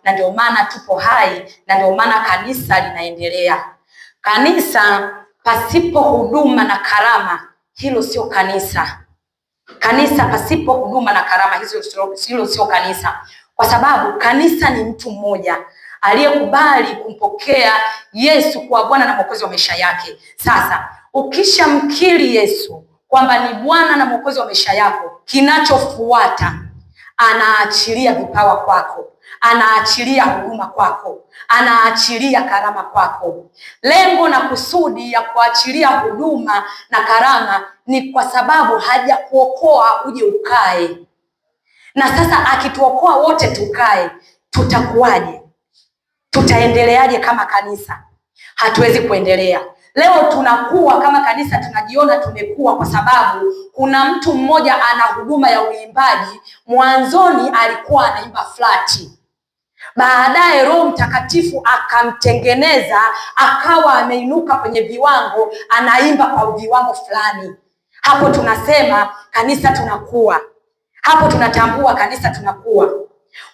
na ndio maana tupo hai, na ndio maana kanisa linaendelea. Kanisa pasipo huduma na karama, hilo sio kanisa. Kanisa pasipo huduma na karama, hilo sio kanisa. Kwa sababu kanisa ni mtu mmoja aliyekubali kumpokea Yesu kuwa Bwana na Mwokozi wa maisha yake. Sasa ukishamkiri Yesu kwamba ni Bwana na Mwokozi wa maisha yako, kinachofuata anaachilia vipawa kwako, anaachilia huduma kwako, anaachilia karama kwako. Lengo na kusudi ya kuachilia huduma na karama ni kwa sababu hajakuokoa uje ukae. Na sasa akituokoa wote tukae, tutakuwaje? Tutaendeleaje kama kanisa? Hatuwezi kuendelea. Leo tunakuwa kama kanisa, tunajiona tumekuwa kwa sababu kuna mtu mmoja ana huduma ya uimbaji. Mwanzoni alikuwa anaimba flati, baadaye Roho Mtakatifu akamtengeneza akawa ameinuka kwenye viwango, anaimba kwa viwango fulani. Hapo tunasema kanisa tunakuwa. Hapo tunatambua kanisa tunakuwa.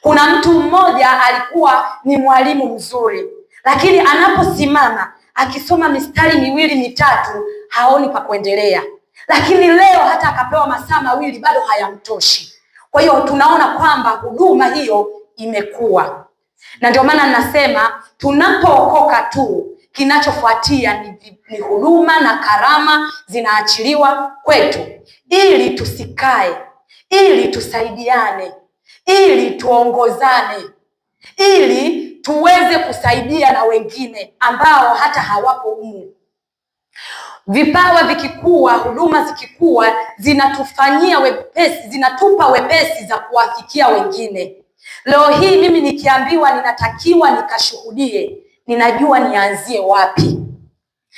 Kuna mtu mmoja alikuwa ni mwalimu mzuri, lakini anaposimama akisoma mistari miwili mitatu haoni pa kuendelea. Lakini leo hata akapewa masaa mawili bado hayamtoshi. Kwa hiyo tunaona kwamba huduma hiyo imekuwa. Na ndio maana ninasema tunapookoka tu, kinachofuatia ni huduma na karama zinaachiliwa kwetu, ili tusikae, ili tusaidiane, ili tuongozane, ili tuweze kusaidia na wengine ambao hata hawapo humu. Vipawa vikikua, huduma zikikua, zinatufanyia wepesi, zinatupa wepesi za kuwafikia wengine. Leo hii mimi nikiambiwa ninatakiwa nikashuhudie, ninajua nianzie wapi.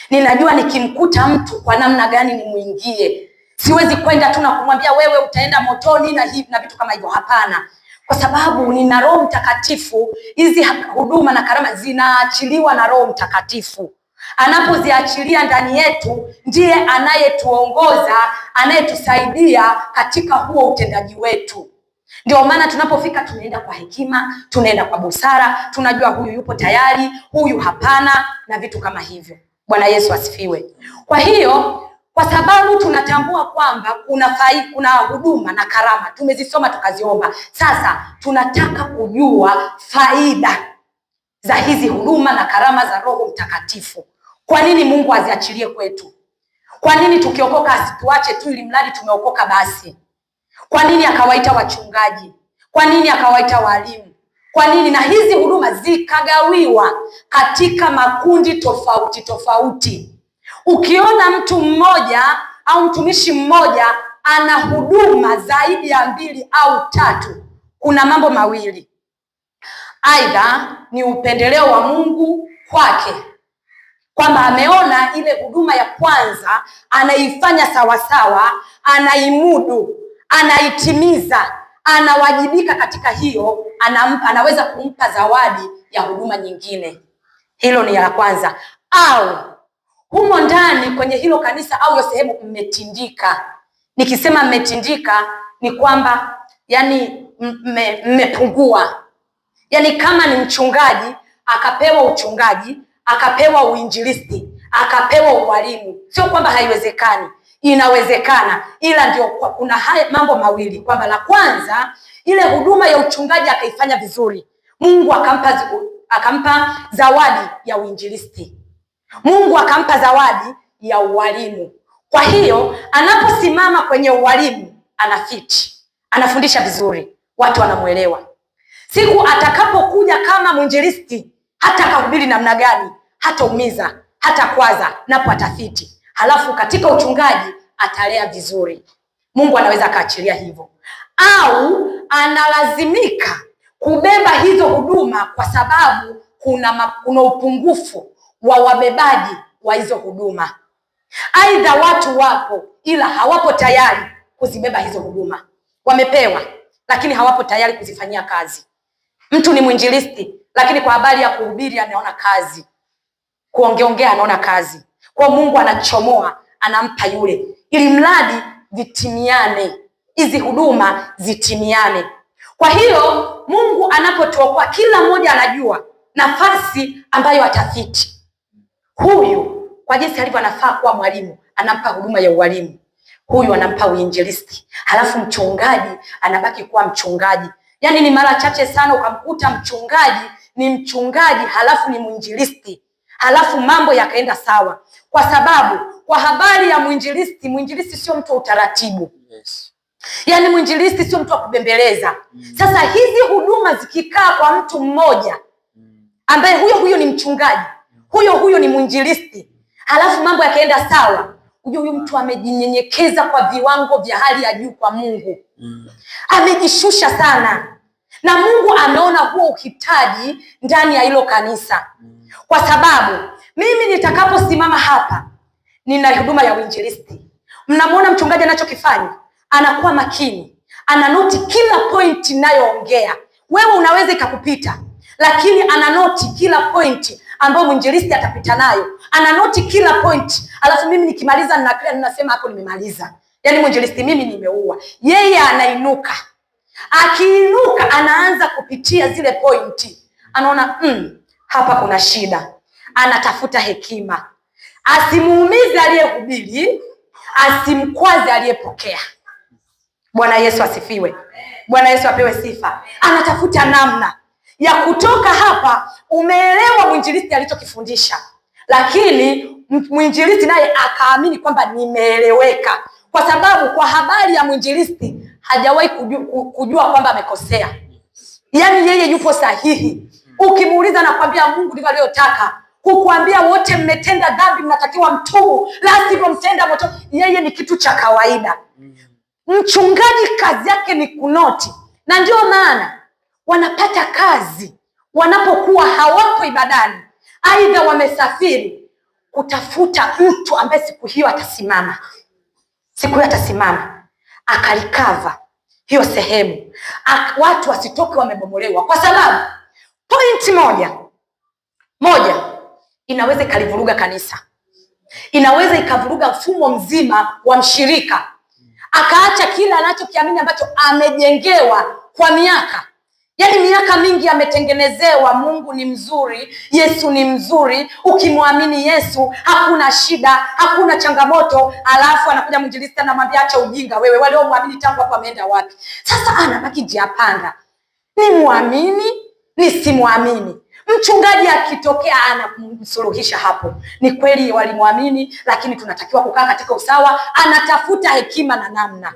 Ninajua nikimkuta mtu kwa namna gani nimuingie. Siwezi kwenda tu na kumwambia wewe utaenda motoni na hivi na vitu kama hivyo. Hapana. Kwa sababu nina Roho Mtakatifu. Hizi huduma na karama zinaachiliwa na Roho Mtakatifu. Anapoziachilia ndani yetu, ndiye anayetuongoza, anayetusaidia katika huo utendaji wetu. Ndio maana tunapofika tunaenda kwa hekima, tunaenda kwa busara, tunajua huyu yupo tayari, huyu hapana, na vitu kama hivyo. Bwana Yesu asifiwe. Kwa hiyo, kwa sababu tunatambua kwamba kuna huduma na karama, tumezisoma tukaziomba. Sasa tunataka kujua faida za hizi huduma na karama za Roho Mtakatifu. Kwa nini Mungu aziachilie kwetu? Kwa nini tukiokoka asituache tu ili mradi tumeokoka basi? Kwa nini akawaita wachungaji? Kwa nini akawaita walimu? Kwa nini? Na hizi huduma zikagawiwa katika makundi tofauti tofauti. Ukiona mtu mmoja au mtumishi mmoja ana huduma zaidi ya 2 au 3, kuna mambo mawili. Aidha ni upendeleo wa Mungu kwake, kwamba ameona ile huduma ya kwanza anaifanya sawasawa, anaimudu, anaitimiza, anawajibika katika hiyo, anaweza kumpa zawadi ya huduma nyingine. Hilo ni la kwanza. Au humo ndani kwenye hilo kanisa au hiyo sehemu mmetindika. Nikisema mmetindika ni kwamba yani mmepungua. Yani kama ni mchungaji akapewa uchungaji, akapewa uinjilisti, akapewa ualimu, sio kwamba haiwezekani, inawezekana. Ila ndio kuna haya mambo mawili, kwamba la kwanza ile huduma ya uchungaji akaifanya vizuri, Mungu akampa zawadi ya uinjilisti, Mungu akampa zawadi ya ualimu. Kwa hiyo anaposimama kwenye ualimu anafiti, anafundisha vizuri, watu wanamuelewa. Siku atakapokuja kama mwinjilisti, hata kahubiri namna gani, hata umiza, hata kwaza, napo atafiti. Halafu katika uchungaji atalea vizuri. Mungu anaweza akaachilia hivyo. Au analazimika kubeba hizo huduma kwa sababu kuna upungufu wa wabebaji wa hizo huduma. Aidha watu wapo ila hawapo tayari kuzibeba hizo huduma. Wamepewa lakini hawapo tayari kuzifanyia kazi. Mtu ni mwinjilisti lakini kwa habari ya kuhubiri anaona kazi, kuongeongea anaona kazi. Kwa Mungu anachomoa, anampa yule, ili mradi vitimiane, hizi huduma zitimiane. Kwa hiyo Mungu anapotuokoa, kila mmoja anajua nafasi ambayo atafiti. Huyu kwa jinsi alivyo anafaa kuwa mwalimu, anampa huduma ya ualimu. Huyu anampa uinjilisti. Halafu mchungaji anabaki kuwa mchungaji. Yaani ni mara chache sana ukamkuta mchungaji ni mchungaji halafu ni mwinjilisti, halafu mambo yakaenda sawa. Kwa sababu kwa habari ya mwinjilisti, mwinjilisti sio mtu wa utaratibu. Yes. Yaani mwinjilisti sio mtu wa kubembeleza. Sasa hizi huduma zikikaa kwa mtu mmoja ambaye huyo ni mchungaji, huyo ni mwinjilisti, halafu mambo yakaenda sawa, huyu mtu amejinyenyekeza kwa viwango vya hali ya juu kwa Mungu. Amejishusha sana. Na Mungu ameona huo uhitaji ndani ya hilo kanisa. Kwa sababu mimi nitakaposimama hapa, nina huduma ya uinjilisti. Mnamuona mchungaji anachokifanya? Anakuwa makini. Ananoti kila point ninayoongea. Wewe unaweza ikakupita, lakini ananoti kila point ambayo mwinjilisti atapita nayo. Ananoti kila point. Alafu mimi nikimaliza ninasema hapo nimemaliza. Yaani mwinjilisti mimi nimeua. Yeye anainuka. Akiinuka anaanza kupitia zile pointi. Anaona hapa kuna shida. Anatafuta hekima. Asimuumize aliyehubiri, asimkwaze aliyepokea. Bwana Yesu asifiwe. Bwana Yesu apewe sifa. Anatafuta namna ya kutoka hapa. Umeelewa mwinjilisti alichokifundisha, lakini mwinjilisti naye akaamini kwamba nimeeleweka, kwa sababu kwa habari ya mwinjilisti hajawahi kujua kwamba amekosea. Yaani yeye yupo sahihi. Ukimuuliza nakwambia Mungu ndivyo aliyotaka. Kukuambia wote mmetenda dhambi, mnatakiwa mtubu, la sivyo mtenda moto. Yeye ni kitu cha kawaida. Mchungaji kazi yake ni kunoti, na ndio maana wanapata kazi wanapokuwa hawapo ibadani, aidha wamesafiri, kutafuta mtu ambaye siku hiyo atasimama akalikava hiyo sehemu, watu wasitoke wamebomolewa. Kwa sababu pointi moja inaweza ikalivuruga kanisa, inaweza ikavuruga mfumo mzima wa mshirika, akaacha kila anachokiamini ambacho amejengewa kwa miaka. Yaani miaka mingi ametengenezewa Mungu ni mzuri, Yesu ni mzuri, ukimwamini Yesu hakuna shida, hakuna changamoto. Alafu anakuja mwinjilisti anamwambia acha ujinga wewe, wale muamini tangu hapo ameenda wapi? Sasa anabaki njia panda. Ni muamini, nisimwamini. Mchungaji akitokea anamsuluhisha hapo. Ni kweli walimwamini, lakini tunatakiwa kukaa katika usawa. Anatafuta hekima na namna.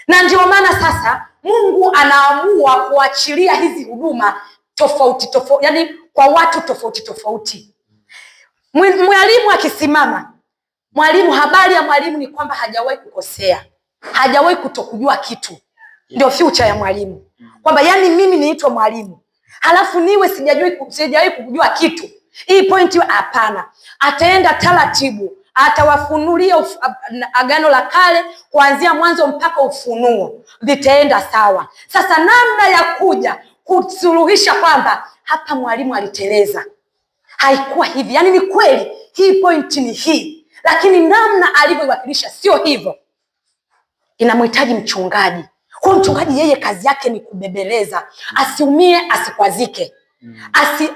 Na ndio maana sasa Mungu anaamua kuachilia hizi huduma tofauti, yani kwa watu tofauti. Mwalimu akisimama, habari ya mwalimu ni kwamba hajawahi kukosea, hajawahi kutokujua kitu. Ndio future ya mwalimu. Kwamba yani mimi niitwa mwalimu, halafu niwe sijawahi kujua kitu. Hii point hapana. Ataenda taratibu, atawafunulia Agano la Kale kuanzia mwanzo mpaka Ufunuo, vitaenda sawa. Sasa namna ya kuja kusuluhisha kwamba hapa mwalimu aliteleza, haikuwa hivi, yani ni kweli hii point ni hii, lakini namna alivyowakilisha sio hivyo, inamhitaji mchungaji. Kwa mchungaji yeye kazi yake ni kubebeleza, asiumie, asikwazike,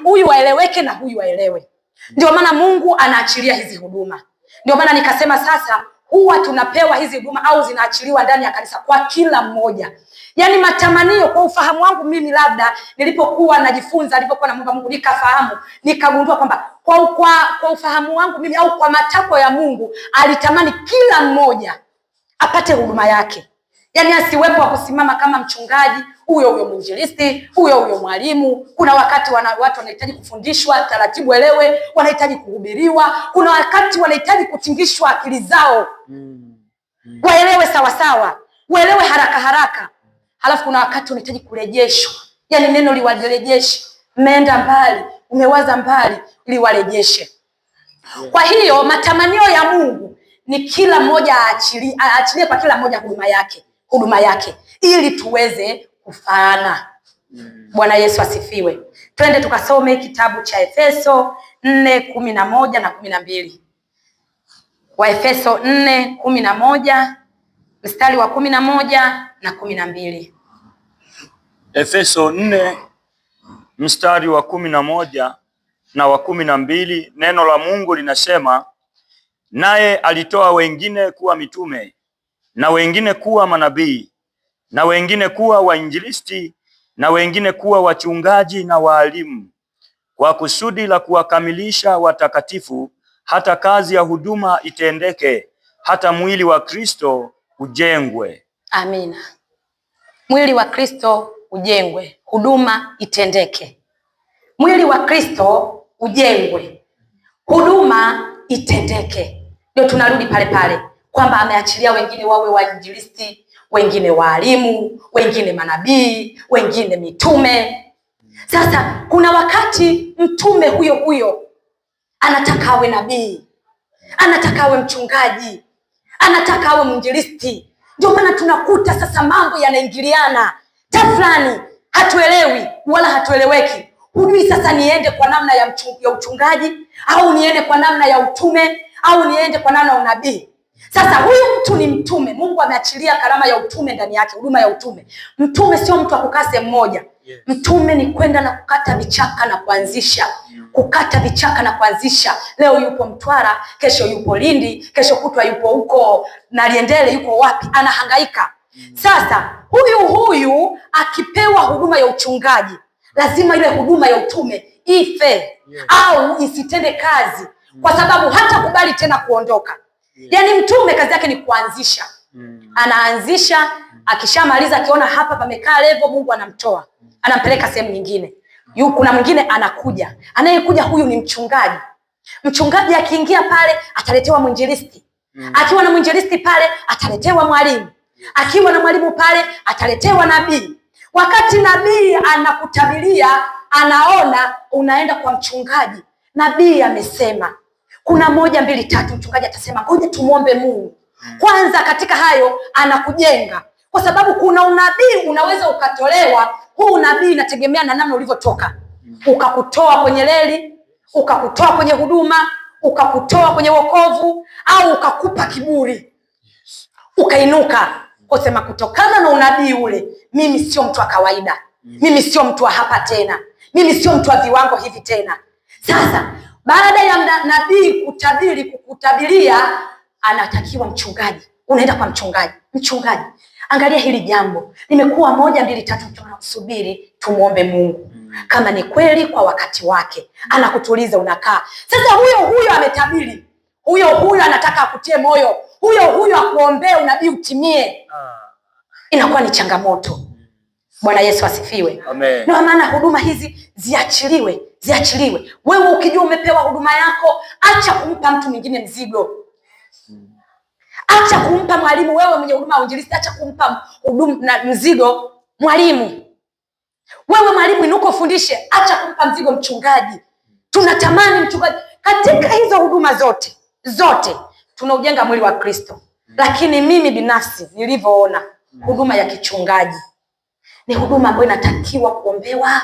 huyu waeleweke na huyu waelewe. Ndio maana Mungu anaachilia hizi huduma. Ndio maana nikasema sasa huwa tunapewa hizi huduma au zinaachiliwa ndani ya kanisa kwa kila mmoja. Yaani matamanio kwa ufahamu wangu mimi, labda nilipokuwa najifunza, nilipokuwa namuomba Mungu nikafahamu, nikagundua kwamba kwa ufahamu wangu mimi au kwa matakwa ya Mungu alitamani kila mmoja apate huduma yake. Yaani asiwepo wa kusimama kama mchungaji, huyo mwinjilisti, huyo mwalimu. Kuna wakati watu wanahitaji kufundishwa taratibu elewe, wanahitaji kuhubiriwa. Kuna wakati wanahitaji kutingishwa akili zao, waelewe sawa, waelewe haraka. Halafu kuna wakati wanahitaji kurejeshwa, yaani neno liwarejeshe. Mmeenda mbali, umewaza mbali, liwarejeshe. Kwa hiyo matamanio ya Mungu ni kila mmoja aachilie kwa kila mmoja huduma yake ili tuweze kufaana. Bwana Yesu asifiwe. Twende tukasome kitabu cha Efeso 4:11 na 12. Waefeso 4:11 mstari wa 11 na 12. Efeso 4 mstari wa 11 na wa 12, neno la Mungu linasema, naye alitoa wengine kuwa mitume, na wengine kuwa manabii, na wengine kuwa wainjilisti, na wengine kuwa wachungaji na waalimu, kwa kusudi la kuwakamilisha watakatifu, hata kazi ya huduma itendeke, hata mwili wa Kristo ujengwe. Amina. Mwili wa Kristo ujengwe, huduma itendeke. Mwili wa Kristo ujengwe, huduma itendeke. Ndio tunarudi pale pale kwamba ameachilia wengine wawe wainjilisti, wengine waalimu, wengine manabii, wengine mitume. Sasa kuna wakati mtume huyo huyo anataka awe nabii, anataka awe mchungaji, anataka awe mwinjilisti. Ndio maana tunakuta sasa mambo yanaingiliana. Tafulani hatuelewi wala hatueleweki. Hujui sasa niende kwa namna ya uchungaji, au niende kwa namna ya utume, au niende kwa namna ya unabii. Sasa huyu mtu ni mtume. Mungu ameachilia karama ya utume ndani yake, huduma ya utume. Mtume sio mtu akukaa sehemu moja. Mtume ni kwenda na kukata vichaka na kuanzisha. Kukata vichaka na kuanzisha. Leo yupo Mtwara, kesho yupo Lindi, kesho kutwa yupo huko Naliendele, yuko wapi, anahangaika. Sasa huyu akipewa huduma ya uchungaji, lazima ile huduma ya utume ife au isitende kazi, kwa sababu hata kubali tena kuondoka. Yaani mtume kazi yake ni kuanzisha. Anaanzisha, akishamaliza akiona hapa pamekaa level, Mungu anamtoa, anampeleka sehemu nyingine. Kuna mwingine anakuja. Anayekuja huyu ni mchungaji. Mchungaji akiingia pale ataletewa mwinjilisti. Akiwa na mwinjilisti pale ataletewa mwalimu. Akiwa na mwalimu pale ataletewa nabii. Wakati nabii anakutabiria, anaona unaenda kwa mchungaji, nabii amesema kuna 1 2 3, mchungaji atasema ngoja tumuombe Mungu. Kwanza katika hayo anakujenga, kwa sababu kuna unabii unaweza ukatolewa. Huu unabii inategemea na namna ulivyotoka. Ukakutoa kwenye leli, ukakutoa kwenye huduma, ukakutoa kwenye wokovu, au ukakupa kiburi. Ukainuka kusema kutokana na unabii ule, mimi sio mtu wa kawaida. Mimi sio mtu wa hapa tena. Mimi sio mtu wa viwango hivi tena. Sasa baada ya nabii kutabiri, kukutabiria, anatakiwa mchungaji. Unaenda kwa mchungaji. Mchungaji, angalia hili jambo. Nimekuwa 1 2 3, tunasubiri tumuombe Mungu. Kama ni kweli kwa wakati wake, anakutuliza, unakaa. Sasa huyo ametabiri. Huyo anataka akutie moyo. Huyo akuombee unabii utimie. Inakuwa ni changamoto. Bwana Yesu asifiwe. Amen. Ndio maana huduma hizi ziachiliwe. Wewe ukijua umepewa huduma yako, acha kumpa mtu mwingine mzigo. Acha kumpa mwalimu, wewe mwenye huduma ya uinjilisti, acha kumpa huduma na mzigo mwalimu. Wewe mwalimu inuko ufundishe, acha kumpa mzigo mchungaji. Tunatamani mchungaji. Katika hizo huduma zote tunaujenga mwili wa Kristo. Lakini mimi binafsi nilivyoona, huduma ya kichungaji ni huduma ambayo inatakiwa kuombewa,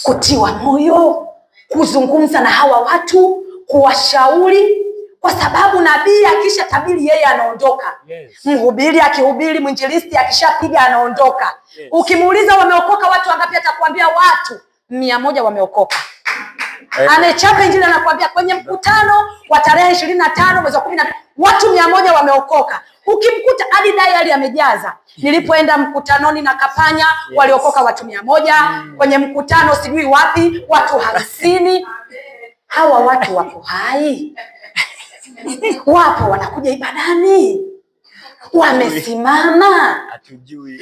kutiwa moyo, kuzungumza na hawa watu, kuwashauri, kwa sababu nabii akisha tabiri yeye anaondoka. Mhubiri akihubiri, mwinjilisti akishapiga anaondoka. Ukimuuliza wameokoka watu wangapi, atakwambia watu 100 wameokoka. Amechapa injili, anakuambia kwenye mkutano wa tarehe 25 mwezi wa 12 watu 100 wameokoka. Ukimkuta hadi diary amejaza. Nilipoenda mkutanoni na Kapanya, waliokoka watu 100, kwenye mkutano sijui wapi watu 50. Hawa watu wapo hai. Wapo wanakuja ibadani, wamesimama,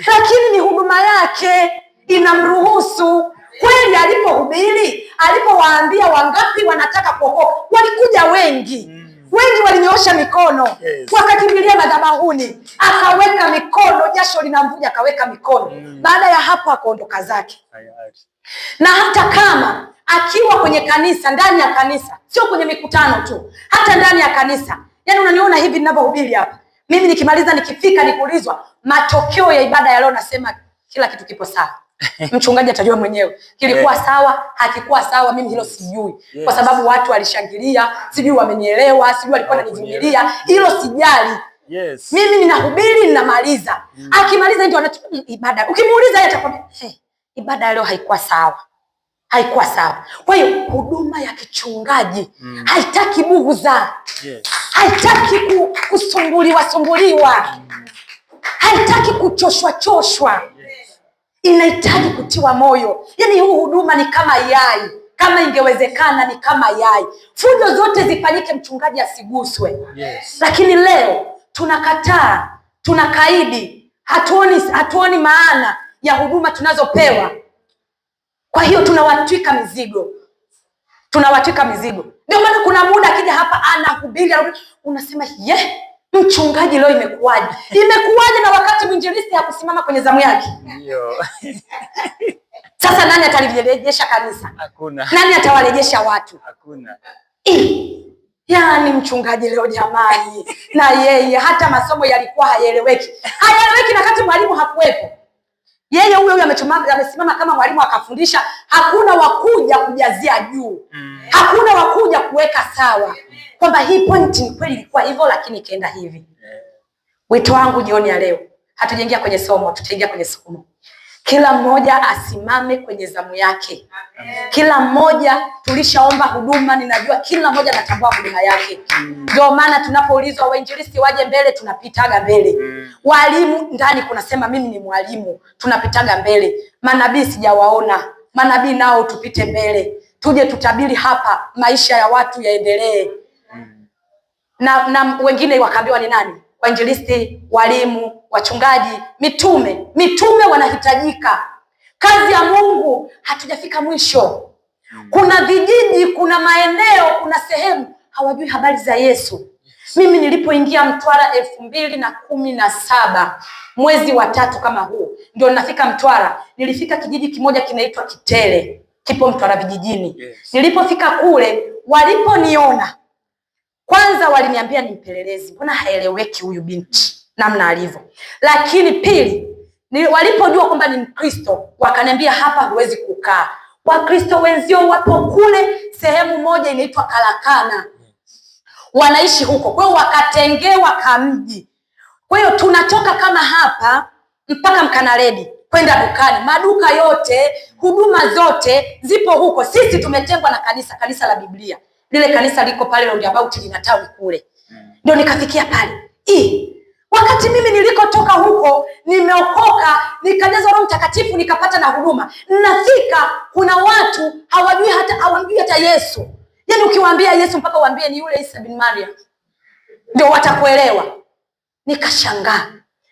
lakini ni huduma yake inamruhusu. Kweli alipohubiri, alipowaambia wangapi wanataka kuokoka, walikuja wengi. Wengi walinyoosha mikono, wakakimbilia madhabahuni, akaweka mikono, jasho linamvuja, akaweka mikono. Baada ya hapo akaondoka zake. Na hata kama akiwa kwenye kanisa, ndani ya kanisa, sio kwenye mikutano tu, hata ndani ya kanisa. Yaani unaniona hivi ninavyohubiri hapa. Mimi nikimaliza, nikifika, nikuulizwa matokeo ya ibada ya leo, nasema kila kitu kipo sawa. Mchungaji atajua mwenyewe kilikuwa sawa, hakikuwa sawa, mimi hilo sijui. Kwa sababu watu walishangilia, sijui wamenielewa, sijui walikuwa wananivumilia, hilo sijali. Mimi ninahubiri, ninamaliza. Akimaliza ndio anachukua ibada. Ukimuuliza yeye atakwambia, ibada ya leo haikuwa sawa, haikuwa sawa. Kwa hiyo huduma ya kichungaji haitaki bughudha, haitaki kusumbuliwa, haitaki kuchoshwa. Inahitaji kutiwa moyo. Yaani huu huduma ni kama yai, kama ingewezekana ni kama yai, fujo zote zifanyike, mchungaji asiguswe. Lakini leo tunakataa, tunakaidi, hatuoni maana ya huduma tunazopewa. Kwa hiyo tunawatwika mizigo. Ndio maana kuna muda akija hapa anahubiri, unasema mchungaji leo imekuwaje na wakati mwinjilisti hakusimama kwenye zamu yake. Sasa nani atalirejesha kanisa? Hakuna. Nani atawarejesha watu? Hakuna. Yaani mchungaji leo jamani, na yeye hata masomo yalikuwa hayaeleweki na kati mwalimu hakuwepo. Yeye huyo amesimama kama mwalimu akafundisha, hakuna wakuja kujazia juu. Hakuna wakuja kuweka sawa kwamba hii point ni kweli ilikuwa hivyo lakini ikaenda hivi. Wito wangu jioni ya leo, hatujaingia kwenye somo, tutaingia kwenye somo. Kila mmoja asimame kwenye zamu yake. Kila mmoja, tulishaomba huduma, ninajua kila mmoja anatambua huduma yake. Ndio maana tunapoulizwa wainjilisti waje mbele, tunapitaga mbele. Walimu ndani kunasema mimi ni mwalimu, tunapitaga mbele. Manabii sijawaona, manabii nao tupite mbele. Tuje tutabiri hapa, maisha ya watu yaendelee. Na wengine wakaambiwa ni nani? Wainjilisti, walimu, wachungaji, mitume wanahitajika. Kazi ya Mungu hatujafika mwisho. Kuna vijiji, kuna maeneo, kuna sehemu hawajui habari za Yesu. Mimi nilipoingia Mtwara 2017 mwezi wa 3 kama huu, ndio nafika Mtwara. Nilifika kijiji kimoja kinaitwa Kitele, kipo Mtwara vijijini. Nilipofika kule, waliponiona kwanza waliniambia ni mpelelezi, mbona haeleweki huyu binti namna alivyo. Lakini pili, walipojua kwamba ni Mkristo, wakaniambia hapa huwezi kukaa. Wakristo wenzio wapo kule sehemu moja inaitwa Karakana, wanaishi huko. Kwa hiyo wakatengewa kamji. Kwa hiyo tunatoka kama hapa mpaka Mkanaredi kwenda dukani, maduka yote, huduma zote zipo huko. Sisi tumetengwa na kanisa la Biblia. Lile kanisa liko pale roundabout lina tawi kule. Ndio nikafikia pale. Wakati mimi nilikotoka huko, nimeokoka, nikajazwa Roho Mtakatifu, nikapata na huduma. Nafika, kuna watu hawajui hata Yesu. Yaani ukiwaambia Yesu mpaka uambie ni yule Isa bin Maryam, ndio watakuelewa. Nikashangaa.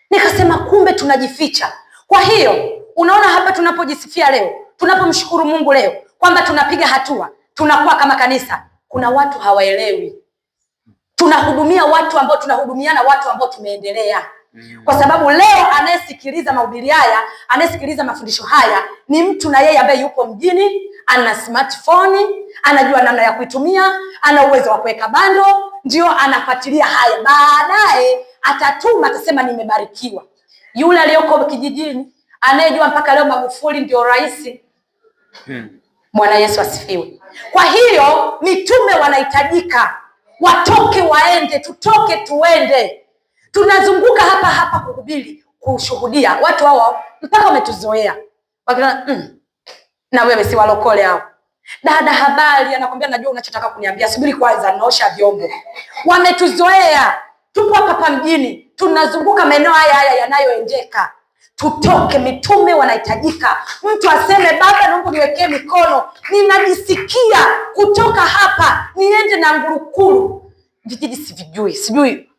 Nikasema kumbe tunajificha. Kwa hiyo, unaona hapa tunapojisifia leo, tunapomshukuru Mungu leo kwamba tunapiga hatua, tunakuwa kama kanisa, kuna watu hawaelewi. Tunahudumia watu ambao tunahudumiana, watu ambao tumeendelea. Kwa sababu leo anayesikiliza mahubiri haya, anayesikiliza mafundisho haya ni mtu na yeye ambaye yupo mjini, ana smartphone, anajua namna ya kuitumia, ana uwezo wa kuweka bando, ndio anafuatilia haya. Baadaye atatuma, atasema nimebarikiwa. Yule aliyoko kijijini, anayejua mpaka leo Magufuli ndio rais. Bwana Yesu asifiwe. Kwa hiyo mitume wanahitajika. Watoke waende, tutoke tuende. Tunazunguka hapa kuhubiri, kushuhudia. Watu hao mpaka wametuzoea. Wakina na wewe si walokole hao. Dada habari, anakuambia najua unachotaka kuniambia. Subiri kwanza naosha vyombo. Wametuzoea. Tupo hapa mjini, tunazunguka maeneo haya yanayoendeka. Tutoke, mitume wanahitajika. Mtu aseme baba naomba niwekee mikono, ninajisikia kutoka hapa niende na Ngurukuru. Vijiji sijui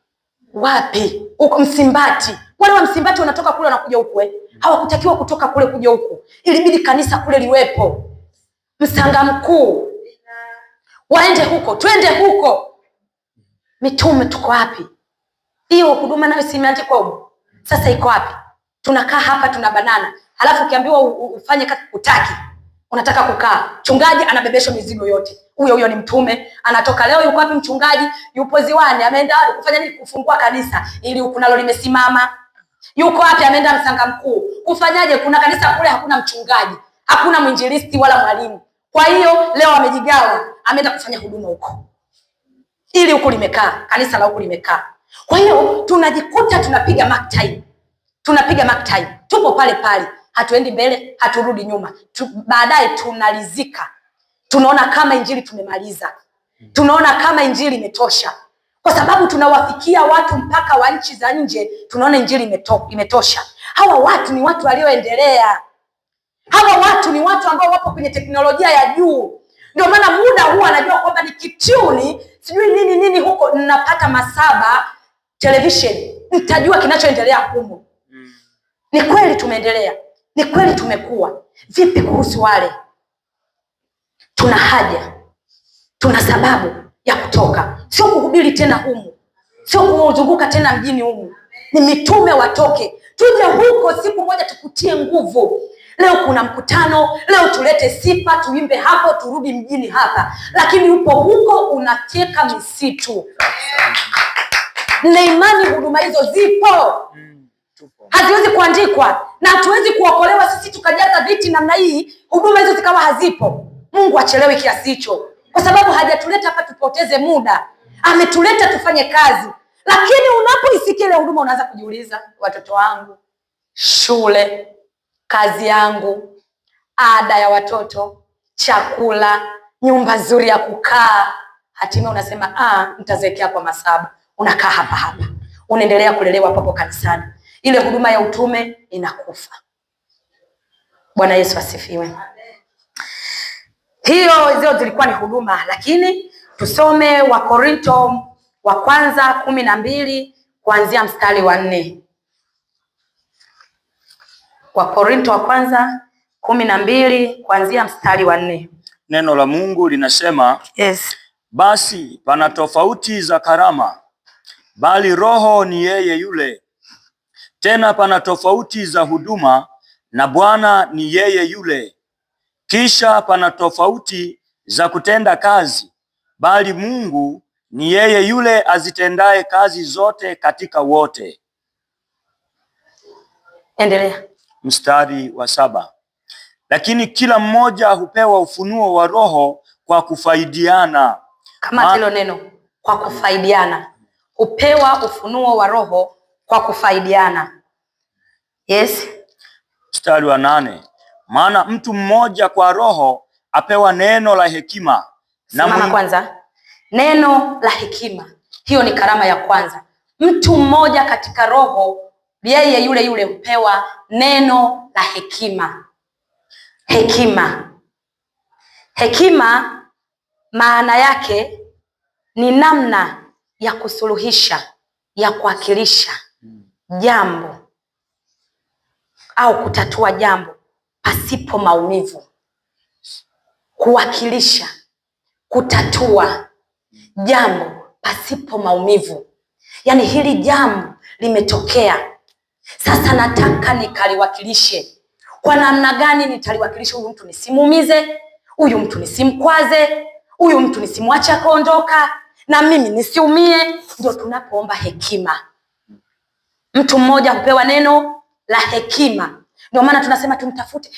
wapi, huko Msimbati. Wale wa Msimbati wanatoka kule wanakuja huku. Hawakutakiwa kutoka kule kuja huku. Ilibidi kanisa kule liwepo. Msanga Mkuu. Waende huko, twende huko. Mitume tuko wapi? Hiyo huduma nayo si imeandikwa huko. Sasa iko wapi? Tunakaa hapa tunabanana. Halafu ukiambiwa ufanye kazi utaki. Unataka kukaa. Mchungaji anabebeshwa mizigo yote. Huyo ni mtume. Anatoka leo yuko wapi mchungaji? Yupo ziwani. Ameenda kufanya nini? Kufungua kanisa ili huku nalo limesimama. Yuko wapi? Ameenda Msanga Mkuu. Kufanyaje? Kuna kanisa kule hakuna mchungaji. Hakuna mwinjilisti wala mwalimu. Kwa hiyo leo amejigawa. Ameenda kufanya huduma huko. Ili huku limekaa. Kanisa la huku limekaa. Kwa hiyo tunajikuta tunapiga mark time. Tupo pale pale. hatuendi mbele, haturudi nyuma. Baadaye tunalizika, tunaona kama injili tumemaliza, tunaona kama injili imetosha, kwa sababu tunawafikia watu mpaka wa nchi za nje. Tunaona injili imetosha. Hawa watu ni watu walioendelea, hawa watu ni watu ambao wapo kwenye teknolojia ya juu. Ndio maana muda huu anajua kwamba nikituni sijui nini huko, ninapata Masaba television, nitajua kinachoendelea humo. Ni kweli tumeendelea, ni kweli tumekuwa. Vipi kuhusu wale? Tuna haja, tuna sababu ya kutoka, sio kuhubiri tena humu, sio kuzunguka tena mjini humu. Ni mitume watoke, tuje huko siku moja tukutie nguvu. Leo kuna mkutano, leo tulete sifa, tuimbe hapo, turudi mjini hapa, lakini upo huko unateka misitu. Na imani huduma hizo zipo, haziwezi kuandikwa, na hatuwezi kuokolewa sisi tukajaza viti namna hii, huduma hizo zikawa hazipo. Mungu achelewe kiasi hicho, kwa sababu hajatuleta hapa tupoteze muda, ametuleta tufanye kazi. Lakini unapoisikia ile huduma unaanza kujiuliza, watoto wangu, shule, kazi yangu, ada ya watoto, chakula, nyumba nzuri ya kukaa. Hatimaye unasema nitazekea kwa Masaba. Unakaa hapa hapa, unaendelea kulelewa papo kanisani, ile huduma ya utume inakufa. Bwana Yesu asifiwe. Hizo zilikuwa ni huduma, lakini tusome Wakorinto wa kwanza 12 kuanzia mstari wa 4. Wakorinto wa kwanza 12 kuanzia mstari wa 4. Neno la Mungu linasema, yes, basi pana tofauti za karama, bali Roho ni yeye yule. Tena pana tofauti za huduma, na Bwana ni yeye yule. Kisha pana tofauti za kutenda kazi, bali Mungu ni yeye yule azitendaye kazi zote katika wote. Endelea. Mstari wa 7. Lakini kila mmoja hupewa ufunuo wa Roho kwa kufaidiana. Kama hilo neno kwa kufaidiana, hupewa ufunuo wa Roho kwa kufaidiana. Yes. Mstari wa 8. Maana mtu mmoja kwa Roho apewa neno la hekima. Na kwanza neno la hekima, hiyo ni karama ya kwanza. Mtu mmoja katika Roho, yeye yule yule hupewa neno la hekima. Hekima maana yake ni namna ya kusuluhisha, ya kuwakilisha jambo au kutatua jambo pasipo maumivu. Kuwakilisha, kutatua jambo pasipo maumivu. Yaani hili jambo limetokea, sasa nataka nikaliwakilishe. Kwa namna gani nitaliwakilisha? Huyu mtu nisimuumize, huyu mtu nisimkwaze, huyu mtu nisimwache akaondoka, na mimi nisiumie. Ndio tunapoomba hekima. Mtu mmoja hupewa neno la hekima. Ndio maana tunasema tumtafute